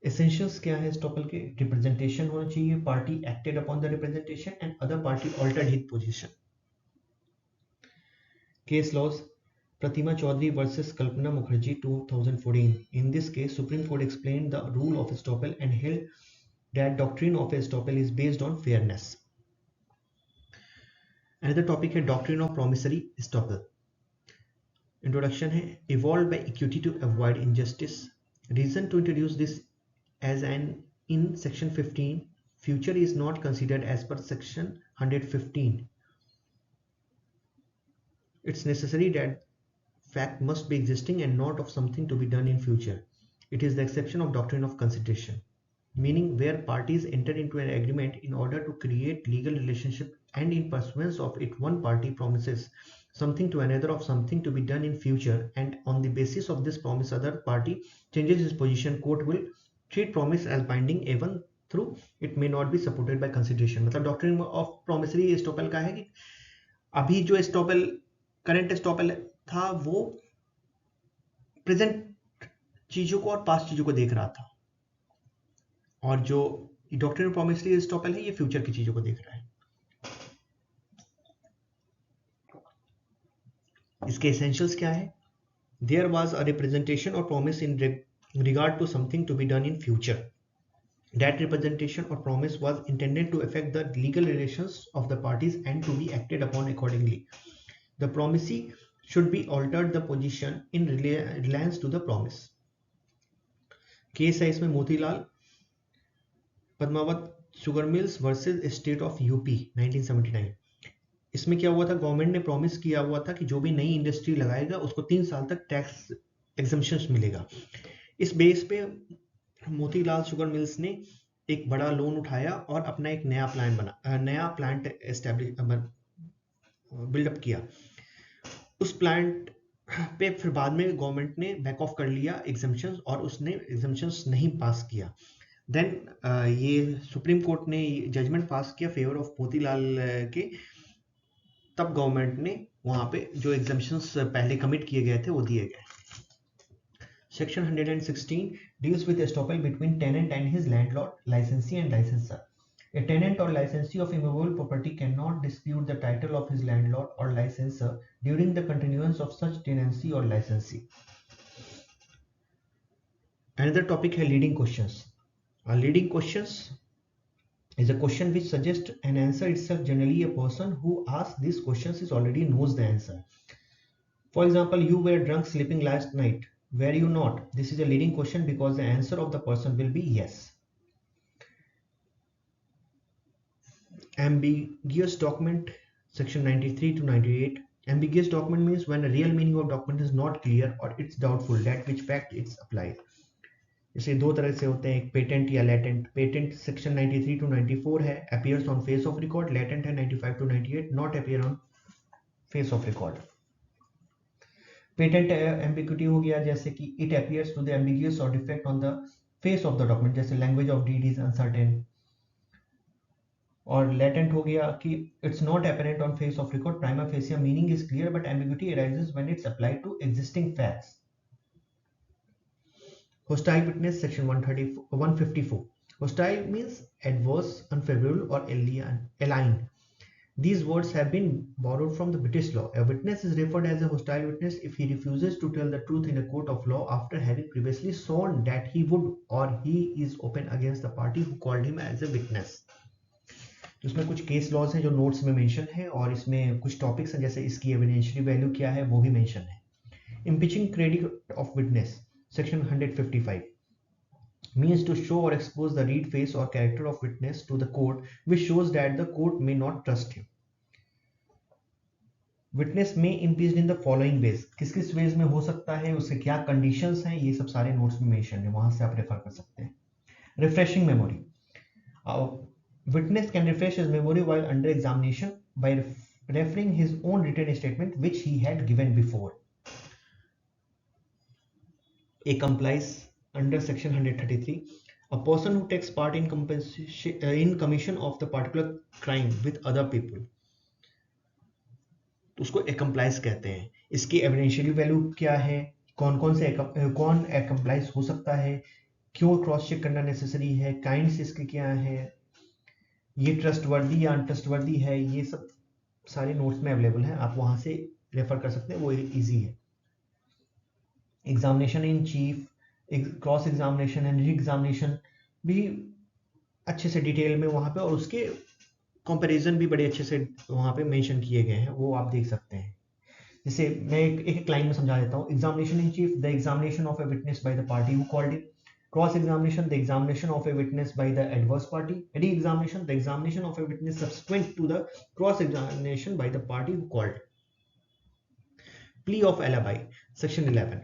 Essentials क्या है estoppel के? Representation होना चाहिए, party acted upon the representation and other party altered his position. Case laws. Pratima Chaudhary versus Kalpana Mukherjee 2014. In this case, Supreme Court explained the rule of estoppel and held that doctrine of estoppel is based on fairness. Another topic है doctrine of promissory estoppel. Introduction है evolved by equity to avoid injustice. Reason to introduce this as an in section 15 future is not considered as per section 115. It's necessary that fact must be existing and not of something to be done in future. It is the exception of doctrine of consideration, meaning where parties enter into an agreement in order to create legal relationship and in pursuance of it one party promises something to another of something to be done in future, and on the basis of this promise other party changes his position. Court will treat promise as binding even through it may not be supported by consideration. मतलब doctrine of promissory estoppel का है कि अभी जो estoppel current estoppel था वो present चीजों को और पास्ट चीजों को देख रहा था, और जो डॉक्ट्रिन ऑफ प्रॉमिसरी एस्टॉपल है ये फ्यूचर की चीजों को देख रहा है. इसके एसेंशियल्स क्या है? देयर वाज अ रिप्रेजेंटेशन और promise in regard to something to be done in future. That representation or promise was intended to affect the legal relations of the parties and to be acted upon accordingly. The promisee should be altered the position in reliance to the promise. Case है इसमें Motilal Padmavat sugar mills versus state of UP 1979. इसमें क्या हुआ था? Government ने promise किया हुआ था कि जो भी नई इंडस्ट्री लगाएगा उसको 3 साल तक टैक्स एग्जम्पशंस मिलेगा. इस बेस पे मोतीलाल शुगर मिल्स ने एक बड़ा लोन उठाया और अपना एक नया प्लांट बिल्डअप किया. उस प्लांट पे फिर बाद में गवर्नमेंट ने बैक ऑफ कर लिया एग्जम्पशंस और उसने एग्जम्पशंस नहीं पास किया. देन ये सुप्रीम कोर्ट ने जजमेंट पास किया फेवर ऑफ मोतीलाल के. तब गवर्नमेंट ने वहां पे जो एग्जम्पशंस पहले कमिट किए गए थे वो दिए गए. Section 116 deals with estoppel between tenant and his landlord, licensee and licensor. A tenant or licensee of immovable property cannot dispute the title of his landlord or licensor during the continuance of such tenancy or licensee. Another topic है leading questions. Leading questions is a question which suggests an answer itself. Generally, a person who asks these questions is already knows the answer. For example, you were drunk sleeping last night. Were you not? This is a leading question because the answer of the person will be yes. Ambiguous document, section 93 to 98. Ambiguous document means when the real meaning of document is not clear or it's doubtful that which fact it's applied. इसे दो तरह से होते हैं, एक patent या latent. Patent section 93 to 94 है, appears on face of record. Latent है 95 to 98, not appear on face of record. Patent ambiguity हो गया जैसे कि it appears to the ambiguous और defect on the face of the document, जैसे language of deed is uncertain. और latent हो गया कि it's not apparent on face of record. Prima facie meaning is clear but ambiguity arises when it's applied to existing facts. Hostile witness section 154. Hostile means adverse, unfavourable और alien. These words have been borrowed from the British law. A witness is referred as a hostile witness if he refuses to tell the truth in a court of law after having previously sworn that he would, or he is open against the party who called him as a witness. इसमें कुछ case laws हैं जो notes में mention है और इसमें कुछ topics हैं जैसे इसकी एविडेंशियरी वैल्यू क्या है वो भी मेंशन है. Impeaching credit of witness, section 155. Means to show or expose the read, face or character of witness to the court which shows that the court may not trust him. Witness may impeached in the following ways. किस किस veg में हो सकता है, उसके क्या conditions हैं, ये सब सारे नोट्स में मेंशन है, वहां से आप रेफर कर सकते हैं. Refreshing memory. Witness can refresh his memory while under examination by referring his own written statement which he had given before. A complies under section 133. A person who takes part in commission of the particular crime with other people, तो उसको accomplice कहते हैं। इसकी एविडेंशियली value क्या है, कौन accomplice हो सकता है, क्यों क्रॉस चेक करना नेसेसरी है, काइंड्स इसके क्या है, ये ट्रस्टवर्दी या अनट्रस्टवर्दी है, ये सब सारे नोट्स में अवेलेबल हैं, आप वहां से रेफर कर सकते हैं, वो इजी है। Examination in chief, cross examination and re examination भी अच्छे से डिटेल में वहां पे, और उसके कंपैरिजन भी बड़े अच्छे से वहां पे मेंशन किए गए हैं, वो आप देख सकते हैं। जैसे मैं एक लाइन में समझा देता हूँ। Examination in chief, the examination of a witness by the party who called it. Cross examination, the examination of a witness by the adverse party. Re examination, the examination of a witness subsequent to the cross examination by the party who called. Plea of alibi, section 11.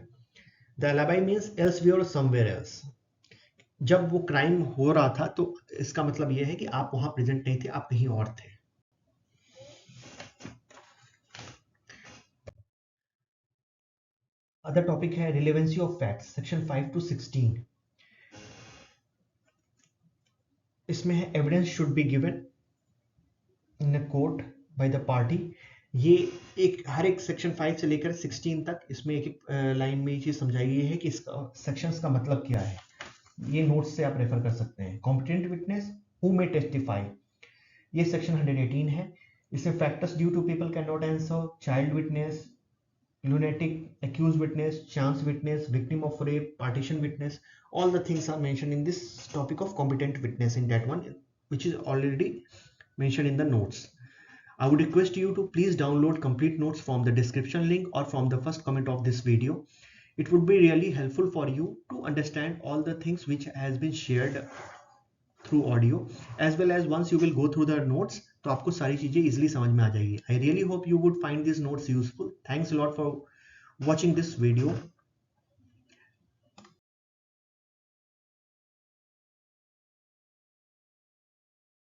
The alibi means elsewhere or somewhere else. जब वो crime हो रहा था तो इसका मतलब यह है कि आप वहां प्रेजेंट नहीं थे, आप कहीं और थे। अदर टॉपिक है relevancy of facts, section 5 to 16। इसमें है evidence should be given in a court by the party. ये हर एक सेक्शन 5 से लेकर 16 तक इसमें एक लाइन में ये चीज समझाई गई है कि इसका सेक्शंस का मतलब क्या है। ये नोट्स से आप रेफर कर सकते हैं। Competent witness who may testify, ये सेक्शन 118 है। इसमें factors due to people can not answer, child witness, lunatic, accused witness, chance witness, victim of rape, partition witness, all the things are mentioned in this topic of competent witness in that one, which is already mentioned in the notes. I would request you to please download complete notes from the description link or from the first comment of this video. It would be really helpful for you to understand all the things which has been shared through audio, as well as once you will go through the notes, तो आपको सारी चीजें easily समझ में आ जाएगी। I really hope you would find these notes useful. Thanks a lot for watching this video.